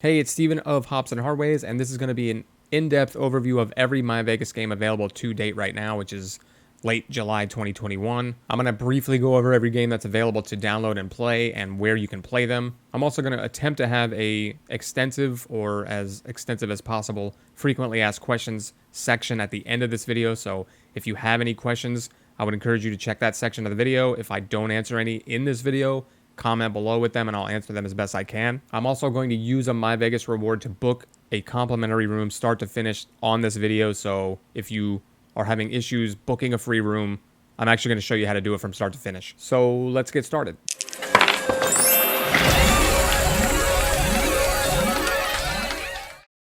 Hey, it's Steven of Hops and Hardways, and this is going to be an in-depth overview of every MyVegas game available to date right now, which is late July 2021. I'm going to briefly go over every game that's available to download and play and where you can play them. I'm also going to attempt to have a extensive, or as extensive as possible, frequently asked questions section at the end of this video. So if you have any questions, I would encourage you to check that section of the video. If I don't answer any in this video, comment below with them and I'll answer them as best I can. I'm also going to use a MyVegas reward to book a complimentary room start to finish on this video. So if you are having issues booking a free room, I'm actually going to show you how to do it from start to finish. So let's get started.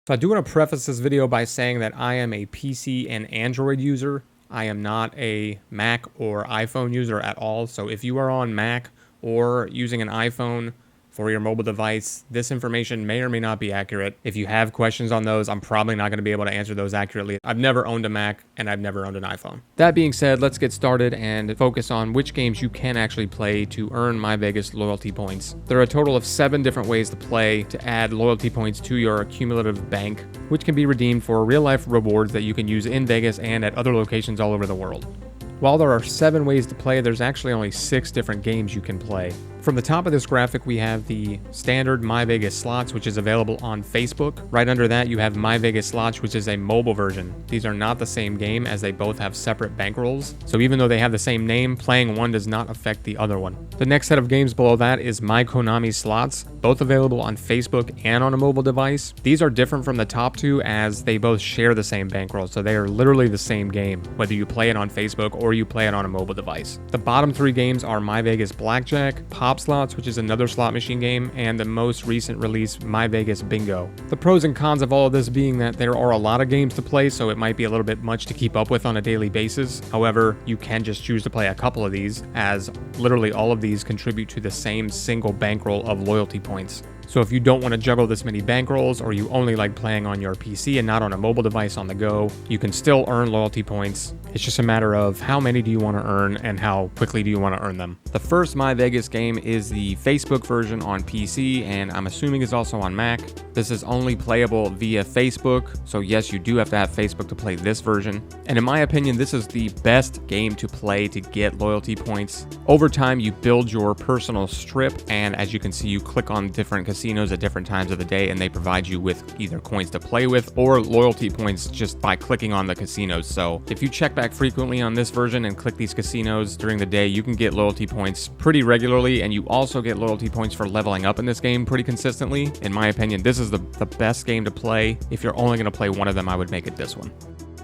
So I do want to preface this video by saying that I am a PC and Android user. I am not a Mac or iPhone user at all. So if you are on Mac or using an iPhone for your mobile device, this information may or may not be accurate. If you have questions on those, I'm probably not going to be able to answer those accurately. I've never owned a Mac and I've never owned an iPhone. That being said, let's get started and focus on which games you can actually play to earn MyVegas loyalty points. There are a total of 7 different ways to play to add loyalty points to your cumulative bank, which can be redeemed for real-life rewards that you can use in Vegas and at other locations all over the world. While there are 7 ways to play, there's actually only 6 different games you can play. From the top of this graphic, we have the standard MyVegas slots, which is available on Facebook. Right under that, you have MyVegas slots, which is a mobile version. These are not the same game as they both have separate bankrolls. So even though they have the same name, playing one does not affect the other one. The next set of games below that is MyKonami slots, both available on Facebook and on a mobile device. These are different from the top 2 as they both share the same bankroll. So they are literally the same game, whether you play it on Facebook or you play it on a mobile device. The bottom 3 games are MyVegas Blackjack, Pop Slots, which is another slot machine game, and the most recent release, MyVegas Bingo. The pros and cons of all of this being that there are a lot of games to play, so it might be a little bit much to keep up with on a daily basis. However, you can just choose to play a couple of these, as literally all of these contribute to the same single bankroll of loyalty points. So if you don't want to juggle this many bankrolls, or you only like playing on your PC and not on a mobile device on the go, you can still earn loyalty points. It's just a matter of how many do you want to earn and how quickly do you want to earn them. The first MyVegas game is the Facebook version on PC, and I'm assuming is also on Mac. This is only playable via Facebook, so yes, you do have to have Facebook to play this version. And in my opinion, this is the best game to play to get loyalty points. Over time, you build your personal strip, and as you can see, you click on different casinos at different times of the day, and they provide you with either coins to play with or loyalty points just by clicking on the casinos. So if you check back frequently on this version and click these casinos during the day, you can get loyalty points pretty regularly, and you also get loyalty points for leveling up in this game pretty consistently. In my opinion, this is the best game to play. If you're only going to play one of them, I would make it this one.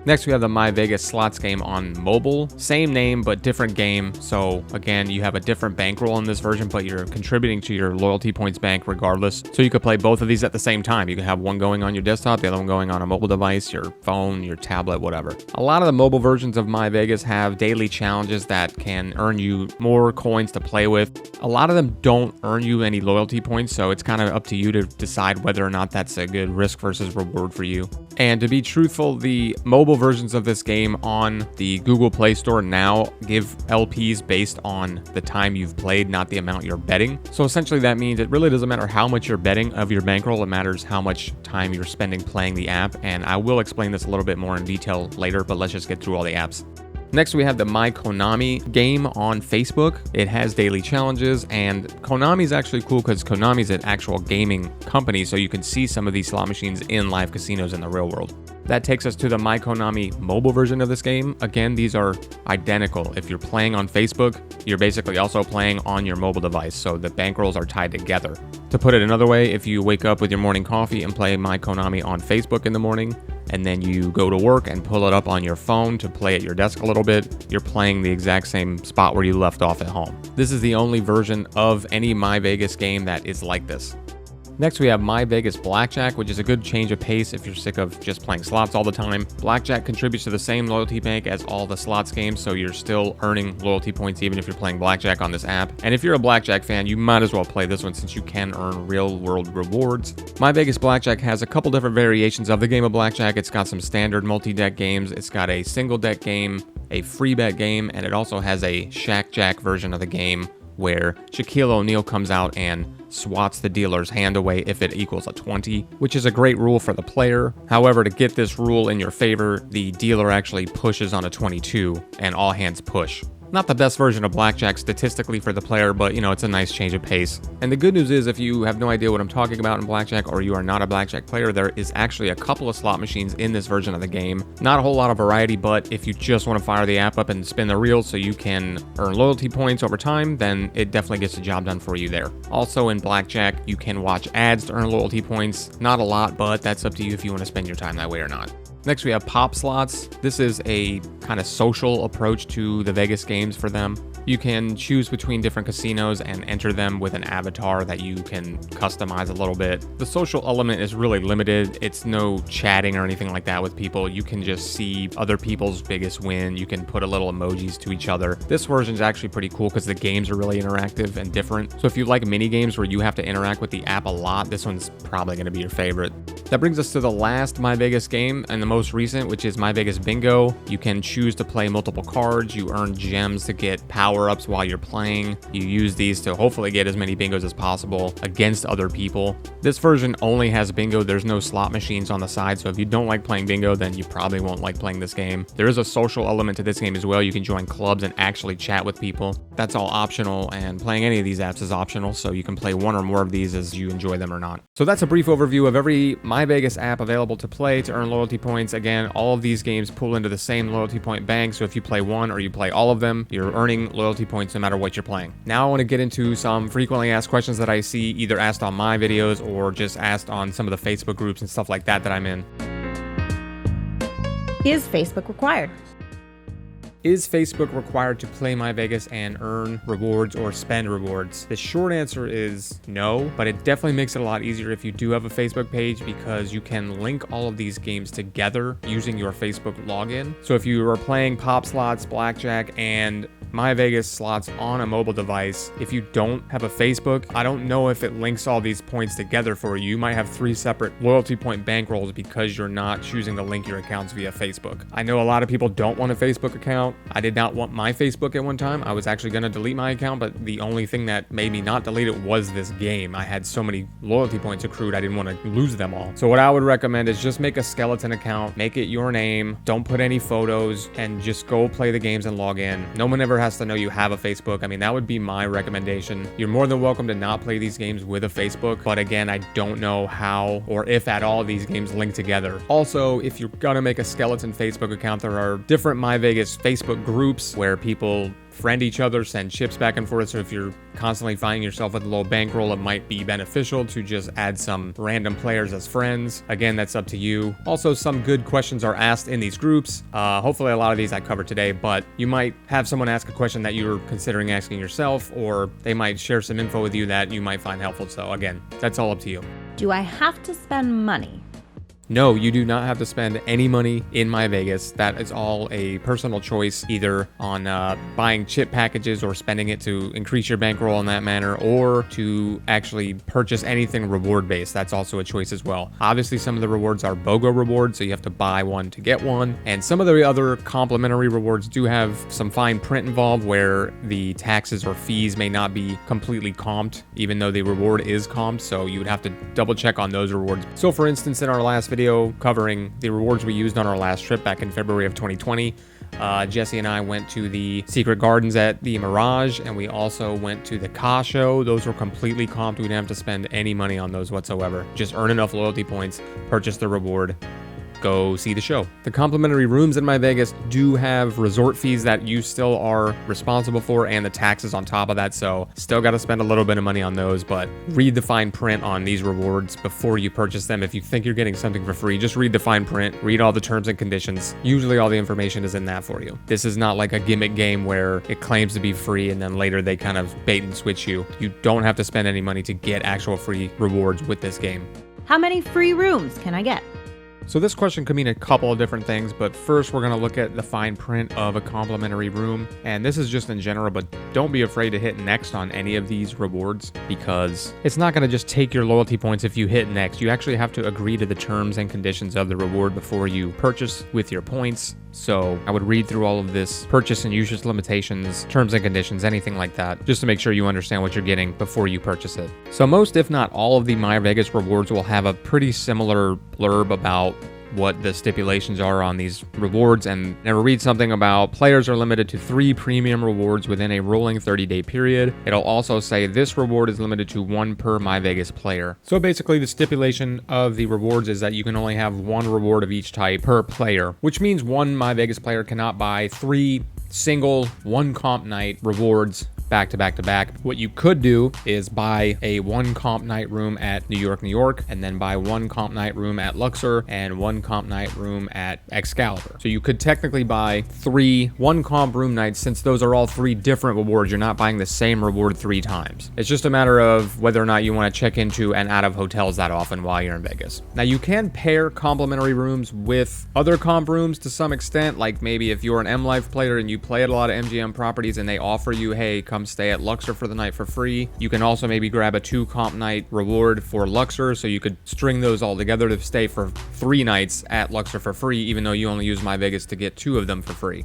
Next, we have the MyVegas slots game on mobile. Same name, but different game. So again, you have a different bankroll in this version, but you're contributing to your loyalty points bank regardless. So you could play both of these at the same time. You can have one going on your desktop, the other one going on a mobile device, your phone, your tablet, whatever. A lot of the mobile versions of MyVegas have daily challenges that can earn you more coins to play with. A lot of them don't earn you any loyalty points, so it's kind of up to you to decide whether or not that's a good risk versus reward for you. And to be truthful, the mobile versions of this game on the Google Play Store now give LPs based on the time you've played, not the amount you're betting. So essentially that means it really doesn't matter how much you're betting of your bankroll, it matters how much time you're spending playing the app. And I will explain this a little bit more in detail later, but let's just get through all the apps. Next, we have the MyKonami game on Facebook. It has daily challenges, and Konami is actually cool because Konami is an actual gaming company, so you can see some of these slot machines in live casinos in the real world. That takes us to the MyKonami mobile version of this game. Again, these are identical. If you're playing on Facebook, you're basically also playing on your mobile device, so the bankrolls are tied together. To put it another way, if you wake up with your morning coffee and play MyKonami on Facebook in the morning, and then you go to work and pull it up on your phone to play at your desk a little bit, you're playing the exact same spot where you left off at home. This is the only version of any MyVegas game that is like this. Next, we have MyVegas Blackjack, which is a good change of pace if you're sick of just playing slots all the time. Blackjack contributes to the same loyalty bank as all the slots games, so you're still earning loyalty points even if you're playing Blackjack on this app. And if you're a Blackjack fan, you might as well play this one since you can earn real-world rewards. MyVegas Blackjack has a couple different variations of the game of Blackjack. It's got some standard multi-deck games, it's got a single-deck game, a free bet game, and it also has a Shack Jack version of the game where Shaquille O'Neal comes out and swats the dealer's hand away if it equals a 20, which is a great rule for the player. However, to get this rule in your favor, the dealer actually pushes on a 22 and all hands push. Not the best version of Blackjack statistically for the player, but it's a nice change of pace. And the good news is, if you have no idea what I'm talking about in Blackjack, or you are not a Blackjack player, there is actually a couple of slot machines in this version of the game. Not a whole lot of variety, but if you just want to fire the app up and spin the reel so you can earn loyalty points over time, then it definitely gets the job done for you there. Also in Blackjack, you can watch ads to earn loyalty points. Not a lot, but that's up to you if you want to spend your time that way or not. Next, we have pop slots. This is a kind of social approach to the Vegas games for them. You can choose between different casinos and enter them with an avatar that you can customize a little bit. The social element is really limited. It's no chatting or anything like that with people. You can just see other people's biggest win. You can put a little emojis to each other. This version is actually pretty cool because the games are really interactive and different. So if you like mini games where you have to interact with the app a lot, this one's probably going to be your favorite. That brings us to the last MyVegas game and the most recent, which is MyVegas Bingo. You can choose to play multiple cards. You earn gems to get power-ups while you're playing. You use these to hopefully get as many bingos as possible against other people. This version only has bingo. There's no slot machines on the side, so if you don't like playing bingo, then you probably won't like playing this game. There is a social element to this game as well. You can join clubs and actually chat with people. That's all optional, and playing any of these apps is optional, so you can play one or more of these as you enjoy them or not. So that's a brief overview of every MyVegas app available to play to earn loyalty points. Again, all of these games pool into the same loyalty point bank, so if you play one or you play all of them, you're earning loyalty points no matter what you're playing. Now I want to get into some frequently asked questions that I see either asked on my videos or just asked on some of the Facebook groups and stuff like that I'm in. Is Facebook required? Is Facebook required to play MyVegas and earn rewards or spend rewards? The short answer is no, but it definitely makes it a lot easier if you do have a Facebook page because you can link all of these games together using your Facebook login. So if you are playing Pop Slots, Blackjack, and MyVegas slots on a mobile device, if you don't have a Facebook, I don't know if it links all these points together for you. You might have 3 separate loyalty point bankrolls because you're not choosing to link your accounts via Facebook. I know a lot of people don't want a Facebook account. I did not want my Facebook at one time. I was actually going to delete my account, but the only thing that made me not delete it was this game. I had so many loyalty points accrued, I didn't want to lose them all. So what I would recommend is just make a skeleton account, make it your name, don't put any photos, and just go play the games and log in. No one ever has to know you have a Facebook. I mean, that would be my recommendation. You're more than welcome to not play these games with a Facebook, but again, I don't know how or if at all these games link together. Also, if you're gonna make a skeleton Facebook account, there are different MyVegas Facebook groups where people friend each other, send chips back and forth. So if you're constantly finding yourself with a low bankroll, it might be beneficial to just add some random players as friends. Again, that's up to you. Also, some good questions are asked in these groups. Hopefully a lot of these I covered today, but you might have someone ask a question that you're considering asking yourself, or they might share some info with you that you might find helpful. So again, that's all up to you. Do I have to spend money? No, you do not have to spend any money in MyVegas. That is all a personal choice, either on buying chip packages or spending it to increase your bankroll in that manner, or to actually purchase anything reward-based. That's also a choice as well. Obviously, some of the rewards are BOGO rewards, so you have to buy one to get one. And some of the other complimentary rewards do have some fine print involved where the taxes or fees may not be completely comped, even though the reward is comped, so you would have to double check on those rewards. So for instance, in our last video covering the rewards we used on our last trip back in February of 2020, Jesse and I went to the Secret Gardens at the Mirage, and we also went to the Ka Show. Those were completely comped. We didn't have to spend any money on those whatsoever. Just earn enough loyalty points, purchase the reward, go see the show. The complimentary rooms in MyVegas do have resort fees that you still are responsible for, and the taxes on top of that, so still got to spend a little bit of money on those, but read the fine print on these rewards before you purchase them. If you think you're getting something for free, just read the fine print, read all the terms and conditions. Usually all the information is in that for you. This is not like a gimmick game where it claims to be free and then later they kind of bait and switch you. You don't have to spend any money to get actual free rewards with this game. How many free rooms can I get? So this question could mean a couple of different things, but first we're going to look at the fine print of a complimentary room. And this is just in general, but don't be afraid to hit next on any of these rewards because it's not going to just take your loyalty points if you hit next. You actually have to agree to the terms and conditions of the reward before you purchase with your points. So I would read through all of this purchase and usage limitations, terms and conditions, anything like that, just to make sure you understand what you're getting before you purchase it. So most, if not all of the MyVegas rewards will have a pretty similar blurb about what the stipulations are on these rewards, and never read something about players are limited to 3 premium rewards within a rolling 30-day period. It'll also say this reward is limited to 1 per MyVegas player. So basically the stipulation of the rewards is that you can only have 1 reward of each type per player, which means 1 MyVegas player cannot buy 3 single 1 comp night rewards back to back to back. What you could do is buy a 1 comp night room at New York, and then buy 1 comp night room at Luxor and 1 comp night room at Excalibur. So you could technically buy 3 1 comp room nights, since those are all 3 different rewards. You're not buying the same reward 3 times. It's just a matter of whether or not you want to check into and out of hotels that often while you're in Vegas. Now you can pair complimentary rooms with other comp rooms to some extent, like maybe if you're an M Life player and you play at a lot of MGM properties and they offer you, hey, come stay at Luxor for the night for free. You can also maybe grab a 2 comp night reward for Luxor, so you could string those all together to stay for 3 nights at Luxor for free, even though you only use MyVegas to get 2 of them for free.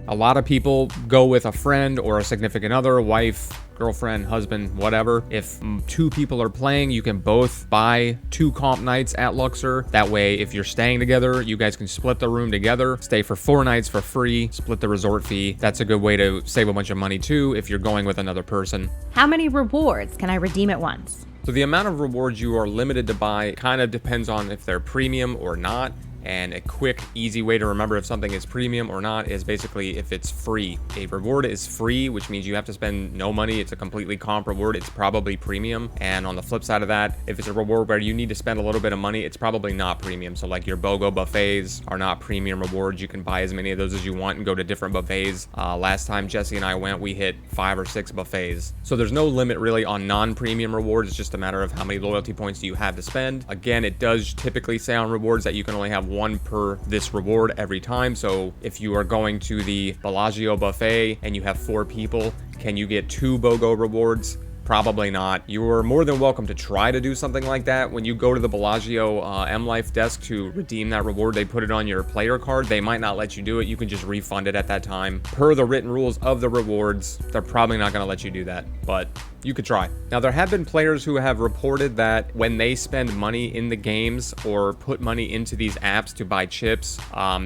A lot of people go with a friend or a significant other, wife, girlfriend, husband, whatever. If 2 people are playing, you can both buy 2 comp nights at Luxor. That way, if you're staying together, you guys can split the room together, stay for 4 nights for free, split the resort fee. That's a good way to save a bunch of money too if you're going with another person. How many rewards can I redeem at once? So the amount of rewards you are limited to buy kind of depends on if they're premium or not. And a quick, easy way to remember if something is premium or not is basically if it's free. A reward is free, which means you have to spend no money. It's a completely comp reward. It's probably premium. And on the flip side of that, if it's a reward where you need to spend a little bit of money, it's probably not premium. So like your BOGO buffets are not premium rewards. You can buy as many of those as you want and go to different buffets. Last time Jesse and I went, we hit 5 or 6 buffets. So there's no limit really on non-premium rewards. It's just a matter of how many loyalty points do you have to spend. Again, it does typically say on rewards that you can only have 1 per this reward every time. So if you are going to the Bellagio buffet and you have 4 people, can you get 2 BOGO rewards? Probably not. You are more than welcome to try to do something like that. When you go to the Bellagio M Life desk to redeem that reward, they put it on your player card. They might not let you do it. You can just refund it at that time. Per the written rules of the rewards, they're probably not going to let you do that, but you could try. Now, there have been players who have reported that when they spend money in the games or put money into these apps to buy chips,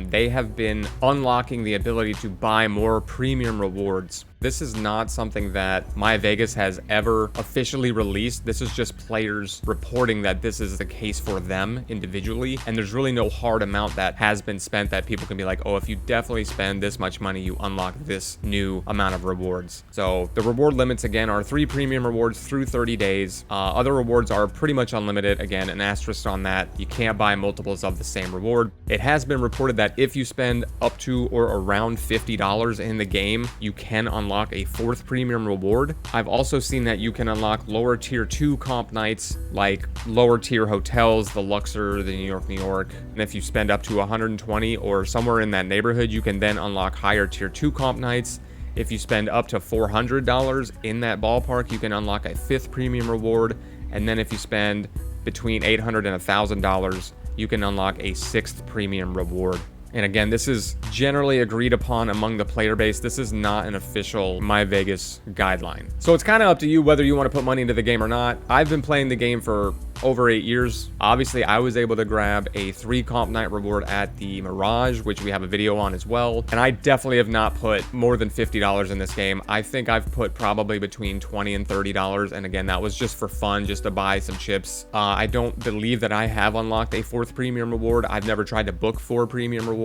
they have been unlocking the ability to buy more premium rewards. This is not something that MyVegas has ever officially released. This is just players reporting that this is the case for them individually. And there's really no hard amount that has been spent that people can be like, oh, if you definitely spend this much money, you unlock this new amount of rewards. So the reward limits, again, are 3 premium rewards through 30 days. Other rewards are pretty much unlimited. Again, an asterisk on that. You can't buy multiples of the same reward. It has been reported that if you spend up to or around $50 in the game, you can unlock a 4th premium reward. I've also seen that you can unlock lower tier 2 comp nights, like lower tier hotels, the Luxor, the New York. And if you spend up to 120 or somewhere in that neighborhood, you can then unlock higher tier 2 comp nights. If you spend up to $400 in that ballpark, you can unlock a 5th premium reward. And then if you spend between $800 and $1,000, you can unlock a 6th premium reward. And again, this is generally agreed upon among the player base. This is not an official MyVegas guideline. So it's kind of up to you whether you want to put money into the game or not. I've been playing the game for over 8 years. Obviously, I was able to grab a 3 comp night reward at the Mirage, which we have a video on as well. And I definitely have not put more than $50 in this game. I think I've put probably between $20 and $30. And again, that was just for fun, just to buy some chips. I don't believe that I have unlocked a 4th premium reward. I've never tried to book 4 premium rewards.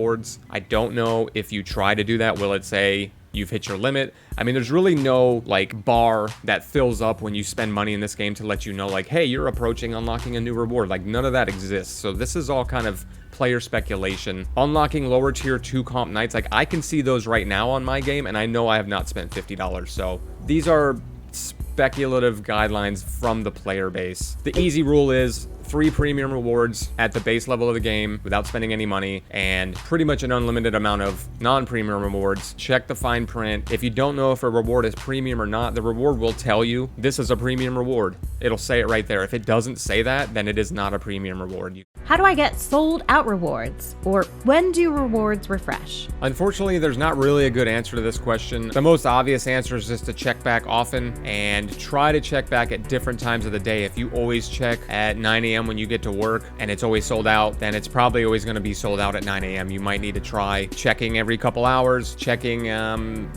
I don't know if you try to do that, will it say you've hit your limit? I mean, there's really no like bar that fills up when you spend money in this game to let you know like, hey, you're approaching unlocking a new reward. Like, none of that exists. So this is all kind of player speculation. Unlocking lower tier 2 comp nights, like I can see those right now on my game, and I know I have not spent $50. So these are speculative guidelines from the player base. The easy rule is 3 premium rewards at the base level of the game without spending any money, and pretty much an unlimited amount of non-premium rewards. Check the fine print. If you don't know if a reward is premium or not, the reward will tell you this is a premium reward. It'll say it right there. If it doesn't say that, then it is not a premium reward. How do I get sold out rewards? Or when do rewards refresh? Unfortunately, there's not really a good answer to this question. The most obvious answer is just to check back often and try to check back at different times of the day. If you always check at 9 a.m. when you get to work and it's always sold out, then it's probably always going to be sold out at 9 a.m. You might need to try checking every couple hours, checking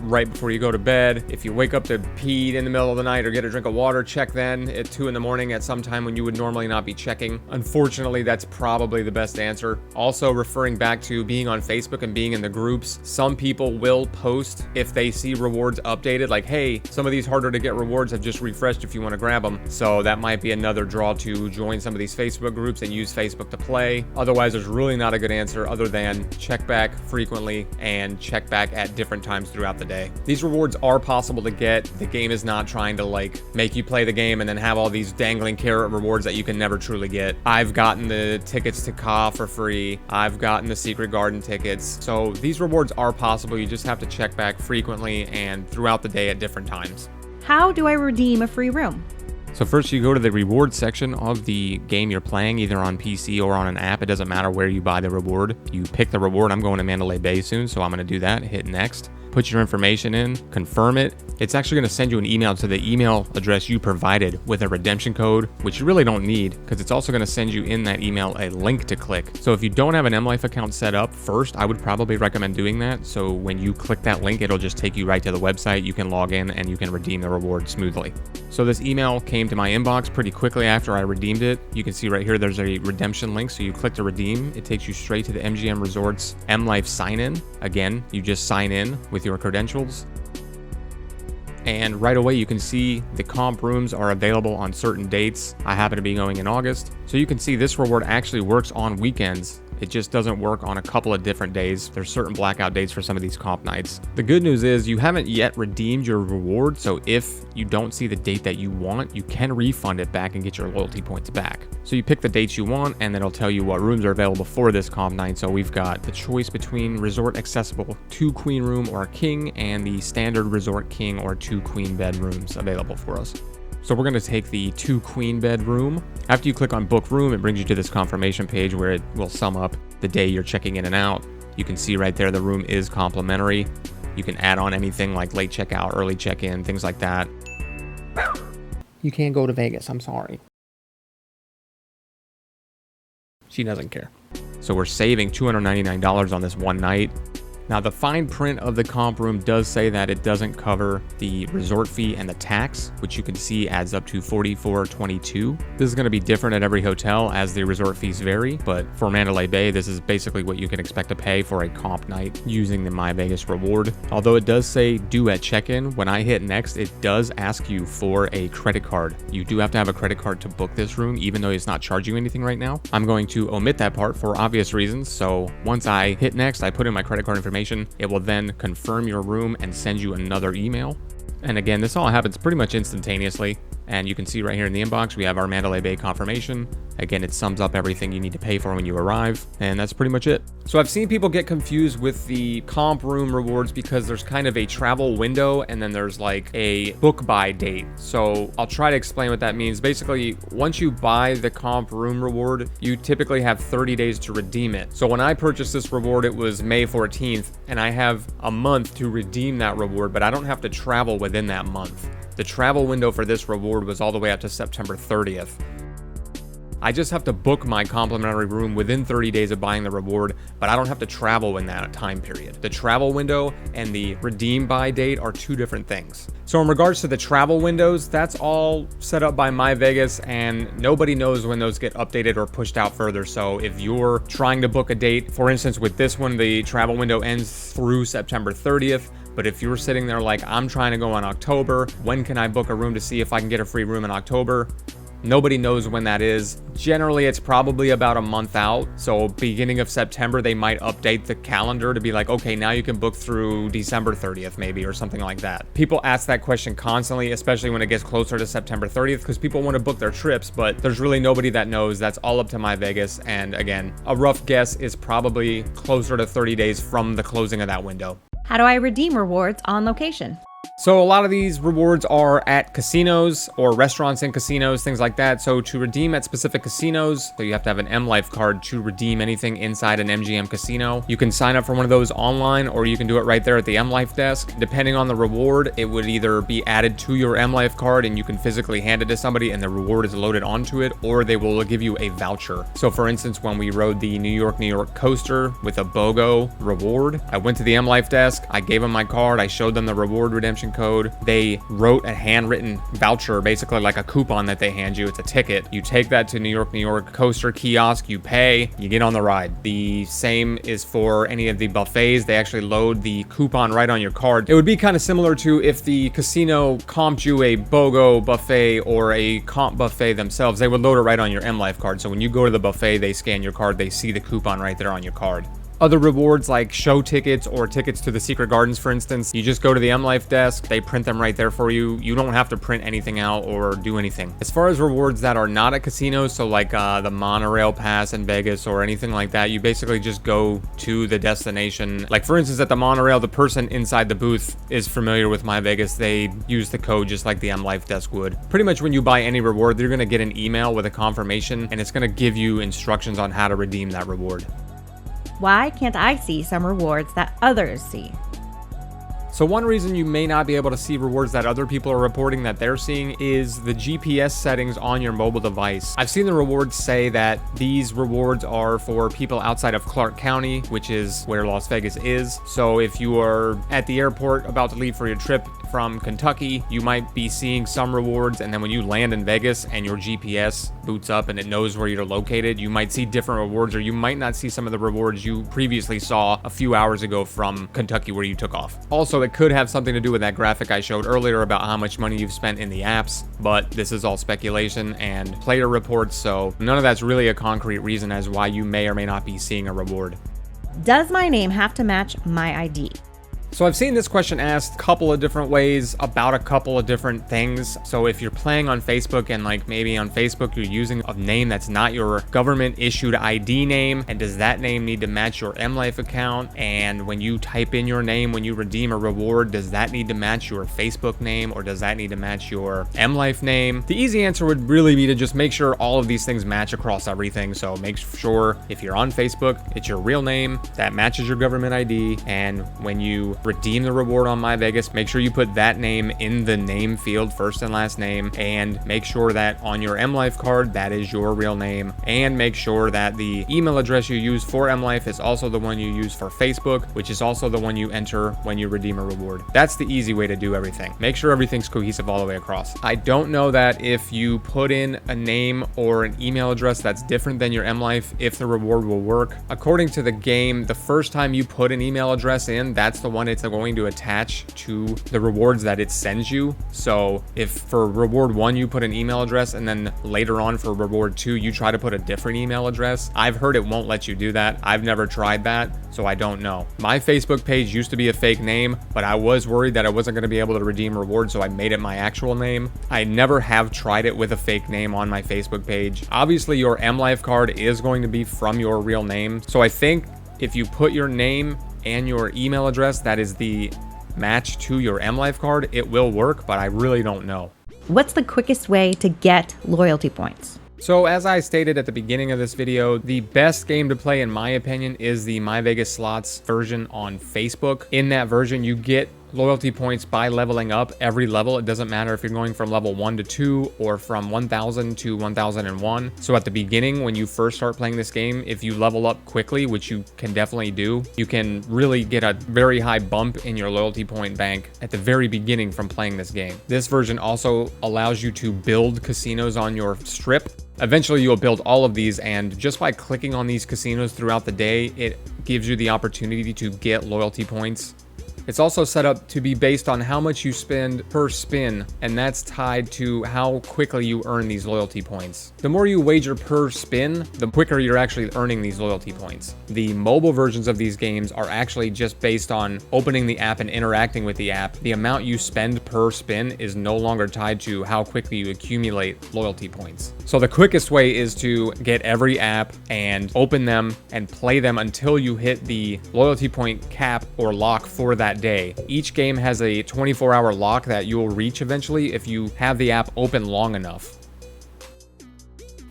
right before you go to bed. If you wake up to pee in the middle of the night or get a drink of water, check then at 2 in the morning at some time when you would normally not be checking. Unfortunately, that's probably the best answer. Also, referring back to being on Facebook and being in the groups, some people will post if they see rewards updated, like, hey, some of these harder to get rewards have just refreshed if you want to grab them. So that might be another draw to join some of these Facebook groups and use Facebook to play. Otherwise, there's really not a good answer other than check back frequently and check back at different times throughout the day. These rewards are possible to get. The game is not trying to like make you play the game and then have all these dangling carrot rewards that you can never truly get. I've gotten the tickets to Ka for free. I've gotten the Secret Garden tickets. So these rewards are possible. You just have to check back frequently and throughout the day at different times. How do I redeem a free room? So first you go to the reward section of the game you're playing, either on PC or on an app. It doesn't matter where you buy the reward. You pick the reward. I'm going to Mandalay Bay soon, so I'm going to do that. Hit next. Put your information in, confirm it. It's actually going to send you an email to the email address you provided with a redemption code, which you really don't need because it's also going to send you in that email a link to click. So if you don't have an MLife account set up first, I would probably recommend doing that. So when you click that link, it'll just take you right to the website. You can log in and you can redeem the reward smoothly. So this email came to my inbox pretty quickly after I redeemed it. You can see right here, there's a redemption link. So you click to redeem. It takes you straight to the MGM Resorts MLife sign in. Again, you just sign in with your credentials. And right away you can see the comp rooms are available on certain dates. I happen to be going in August. So you can see this reward actually works on weekends. It just doesn't work on a couple of different days. There's certain blackout dates for some of these comp nights. The good news is you haven't yet redeemed your reward, so if you don't see the date that you want, you can refund it back and get your loyalty points back. So you pick the dates you want, and then it'll tell you what rooms are available for this comp night. So we've got the choice between resort accessible 2 queen room or a king, and the standard resort king or 2 queen bed rooms available for us. So we're going to take the 2 queen bed room. After you click on book room, it brings you to this confirmation page where it will sum up the day you're checking in and out. You can see right there the room is complimentary. You can add on anything like late checkout, early check-in, things like that. You can't go to Vegas, I'm sorry. She doesn't care. So we're saving $299 on this one night. Now the fine print of the comp room does say that it doesn't cover the resort fee and the tax, which you can see adds up to $44.22. This is going to be different at every hotel as the resort fees vary, but for Mandalay Bay, this is basically what you can expect to pay for a comp night using the MyVegas reward. Although it does say due at check-in, when I hit next, it does ask you for a credit card. You do have to have a credit card to book this room, even though it's not charging you anything right now. I'm going to omit that part for obvious reasons. So once I hit next, I put in my credit card information. It will then confirm your room and send you another email. And again, this all happens pretty much instantaneously. And you can see right here in the inbox, we have our Mandalay Bay confirmation. Again, it sums up everything you need to pay for when you arrive. And that's pretty much it. So I've seen people get confused with the comp room rewards because there's kind of a travel window and then there's like a book buy date. So I'll try to explain what that means. Basically, once you buy the comp room reward, you typically have 30 days to redeem it. So when I purchased this reward, it was May 14th and I have a month to redeem that reward, but I don't have to travel within that month. The travel window for this reward was all the way up to September 30th. I just have to book my complimentary room within 30 days of buying the reward, but I don't have to travel in that time period. The travel window and the redeem by date are 2 different things. So in regards to the travel windows, that's all set up by MyVegas and nobody knows when those get updated or pushed out further. So if you're trying to book a date, for instance, with this one, the travel window ends through September 30th. But if you're sitting there like, I'm trying to go in October, when can I book a room to see if I can get a free room in October? Nobody knows when that is. Generally, it's probably about a month out. So beginning of September, they might update the calendar to be like, okay, now you can book through December 30th maybe, or something like that. People ask that question constantly, especially when it gets closer to September 30th, because people want to book their trips, but there's really nobody that knows. That's all up to MyVegas. And again, a rough guess is probably closer to 30 days from the closing of that window. How do I redeem rewards on location? So a lot of these rewards are at casinos or restaurants in casinos, things like that. So to redeem at specific casinos, so you have to have an M Life card to redeem anything inside an MGM casino. You can sign up for one of those online, or you can do it right there at the M Life desk. Depending on the reward, it would either be added to your M Life card and you can physically hand it to somebody and the reward is loaded onto it, or they will give you a voucher. So for instance, when we rode the New York coaster with a BOGO reward, I went to the M Life desk, I gave them my card, I showed them the reward redemption code. They wrote a handwritten voucher, basically like a coupon that they hand you. It's a ticket. You take that to New York coaster kiosk, you pay, you get on the ride. The same is for any of the buffets. They actually load the coupon right on your card. It would be kind of similar to if the casino comped you a BOGO buffet or a comp buffet themselves, they would load it right on your M Life card. So when you go to the buffet, they scan your card, they see the coupon right there on your card. Other rewards like show tickets or tickets to the Secret Gardens, for instance, you just go to the M Life desk, they print them right there for you. You don't have to print anything out or do anything. As far as rewards that are not at casinos, so like the monorail pass in Vegas or anything like that, you basically just go to the destination. Like for instance, at the monorail, the person inside the booth is familiar with MyVegas. They use the code just like the M Life desk would. Pretty much when you buy any reward, you're gonna get an email with a confirmation and it's gonna give you instructions on how to redeem that reward. Why can't I see some rewards that others see? So one reason you may not be able to see rewards that other people are reporting that they're seeing is the GPS settings on your mobile device. I've seen the rewards say that these rewards are for people outside of Clark County, which is where Las Vegas is. So if you are at the airport about to leave for your trip from Kentucky, you might be seeing some rewards, and then when you land in Vegas and your GPS boots up and it knows where you're located, you might see different rewards, or you might not see some of the rewards you previously saw a few hours ago from Kentucky where you took off. Also, it could have something to do with that graphic I showed earlier about how much money you've spent in the apps, but this is all speculation and player reports, so none of that's really a concrete reason as why you may or may not be seeing a reward. Does my name have to match my ID? So I've seen this question asked a couple of different ways about a couple of different things. So if you're playing on Facebook and like maybe on Facebook you're using a name that's not your government issued ID name, and does that name need to match your M Life account? And when you type in your name, when you redeem a reward, does that need to match your Facebook name, or does that need to match your M Life name? The easy answer would really be to just make sure all of these things match across everything. So make sure if you're on Facebook, it's your real name that matches your government ID, and when you redeem the reward on MyVegas, make sure you put that name in the name field, first and last name, and make sure that on your M Life card, that is your real name, and make sure that the email address you use for M Life is also the one you use for Facebook, which is also the one you enter when you redeem a reward. That's the easy way to do everything. Make sure everything's cohesive all the way across. I don't know that if you put in a name or an email address that's different than your M Life, if the reward will work. According to the game, the first time you put an email address in, that's the one it's going to attach to the rewards that it sends you. So if for reward 1 you put an email address, and then later on for reward 2 you try to put a different email address, I've heard it won't let you do that. I've never tried that, so I don't know. My Facebook page used to be a fake name, but I was worried that I wasn't going to be able to redeem rewards, so I made it my actual name. I never have tried it with a fake name on my Facebook page. Obviously your M Life card is going to be from your real name, so I think if you put your name and your email address that is the match to your M Life card, it will work, but I really don't know. What's the quickest way to get loyalty points? So as I stated at the beginning of this video, the best game to play in my opinion is the MyVegas Slots version on Facebook. In that version, you get loyalty points by leveling up every level. It doesn't matter if you're going from level 1 to 2 or from 1000 to 1001. So at the beginning, when you first start playing this game, if you level up quickly, which you can definitely do, you can really get a very high bump in your loyalty point bank at the very beginning from playing this game. This version also allows you to build casinos on your strip. Eventually you'll build all of these, and just by clicking on these casinos throughout the day, it gives you the opportunity to get loyalty points It's also set up to be based on how much you spend per spin, and that's tied to how quickly you earn these loyalty points. The more you wager per spin, the quicker you're actually earning these loyalty points. The mobile versions of these games are actually just based on opening the app and interacting with the app. The amount you spend per spin is no longer tied to how quickly you accumulate loyalty points. So the quickest way is to get every app and open them and play them until you hit the loyalty point cap or lock for that day. Each game has a 24-hour lock that you'll reach eventually if you have the app open long enough.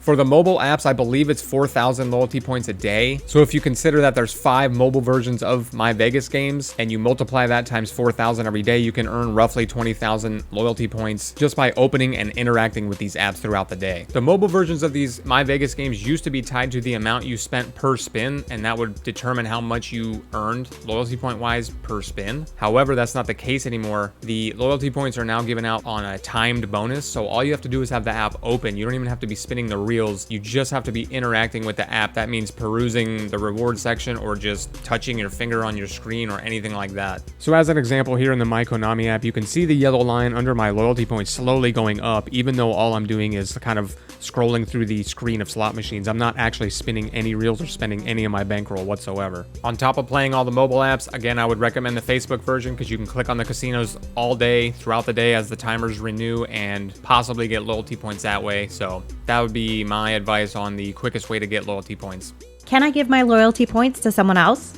For the mobile apps, I believe it's 4,000 loyalty points a day. So if you consider that there's 5 mobile versions of MyVegas games and you multiply that times 4,000 every day, you can earn roughly 20,000 loyalty points just by opening and interacting with these apps throughout the day. The mobile versions of these MyVegas games used to be tied to the amount you spent per spin, and that would determine how much you earned loyalty point wise per spin. However, that's not the case anymore. The loyalty points are now given out on a timed bonus. So all you have to do is have the app open. You don't even have to be spinning the reels. You just have to be interacting with the app. That means perusing the reward section or just touching your finger on your screen or anything like that. So as an example, here in the MyKonami app, you can see the yellow line under my loyalty points slowly going up, even though all I'm doing is kind of scrolling through the screen of slot machines. I'm not actually spinning any reels or spending any of my bankroll whatsoever. On top of playing all the mobile apps, again, I would recommend the Facebook version because you can click on the casinos all day throughout the day as the timers renew and possibly get loyalty points that way. So that would be my advice on the quickest way to get loyalty points. Can I give my loyalty points to someone else?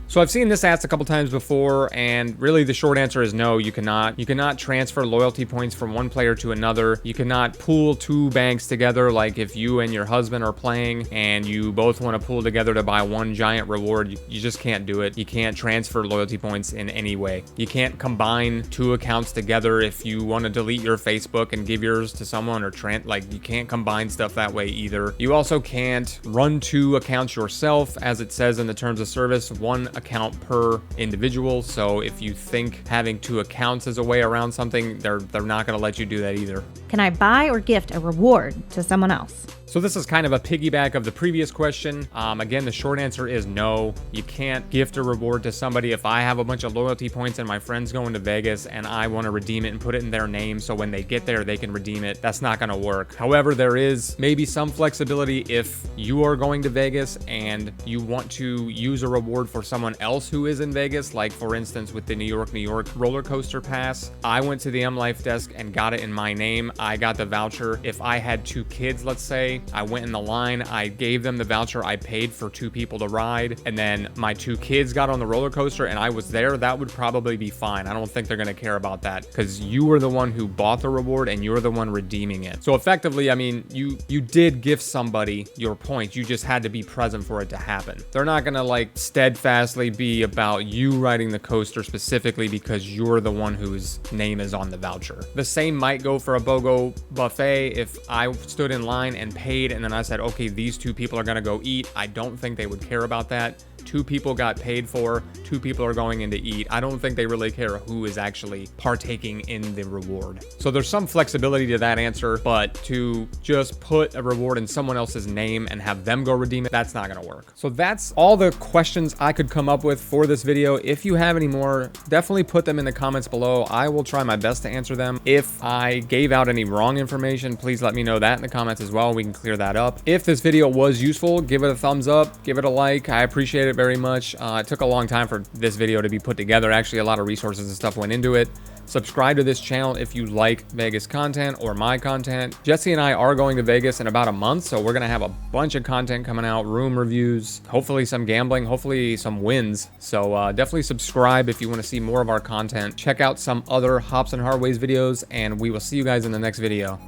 So I've seen this asked a couple times before, and really the short answer is no, you cannot. You cannot transfer loyalty points from one player to another. You cannot pool 2 banks together, like if you and your husband are playing and you both want to pool together to buy one giant reward, you just can't do it. You can't transfer loyalty points in any way. You can't combine 2 accounts together if you want to delete your Facebook and give yours to someone, or you can't combine stuff that way either. You also can't run 2 accounts yourself, as it says in the terms of service, 1 account per individual. So if you think having 2 accounts is a way around something, they're not going to let you do that either. Can I buy or gift a reward to someone else? So this is kind of a piggyback of the previous question. Again, the short answer is no. You can't gift a reward to somebody. If I have a bunch of loyalty points and my friend's going to Vegas and I want to redeem it and put it in their name so when they get there, they can redeem it, that's not going to work. However, there is maybe some flexibility if you are going to Vegas and you want to use a reward for someone else who is in Vegas. Like for instance, with the New York roller coaster pass, I went to the M Life desk and got it in my name. I got the voucher. If I had 2 kids, let's say, I went in the line, I gave them the voucher, I paid for 2 people to ride, and then my 2 kids got on the roller coaster and I was there, that would probably be fine. I don't think they're going to care about that because you were the one who bought the reward and you're the one redeeming it. So effectively, I mean, you did gift somebody your points. You just had to be present for it to happen. They're not going to like steadfastly be about you riding the coaster specifically because you're the one whose name is on the voucher. The same might go for a BOGO buffet. If I stood in line and paid and then I said, okay, these 2 people are going to go eat, I don't think they would care about that. 2 people got paid for, 2 people are going in to eat. I don't think they really care who is actually partaking in the reward. So there's some flexibility to that answer, but to just put a reward in someone else's name and have them go redeem it, that's not going to work. So that's all the questions I could come up with for this video. If you have any more, definitely put them in the comments below. I will try my best to answer them. If I gave out any wrong information, please let me know that in the comments as well. We can clear that up. If this video was useful, give it a thumbs up, give it a like. I appreciate it very much. It took a long time for this video to be put together. Actually, a lot of resources and stuff went into it. Subscribe to this channel if you like Vegas content or my content. Jesse and I are going to Vegas in about a month, so we're going to have a bunch of content coming out, room reviews, hopefully some gambling, hopefully some wins. So definitely subscribe if you want to see more of our content. Check out some other Hops and Hardways videos, and we will see you guys in the next video.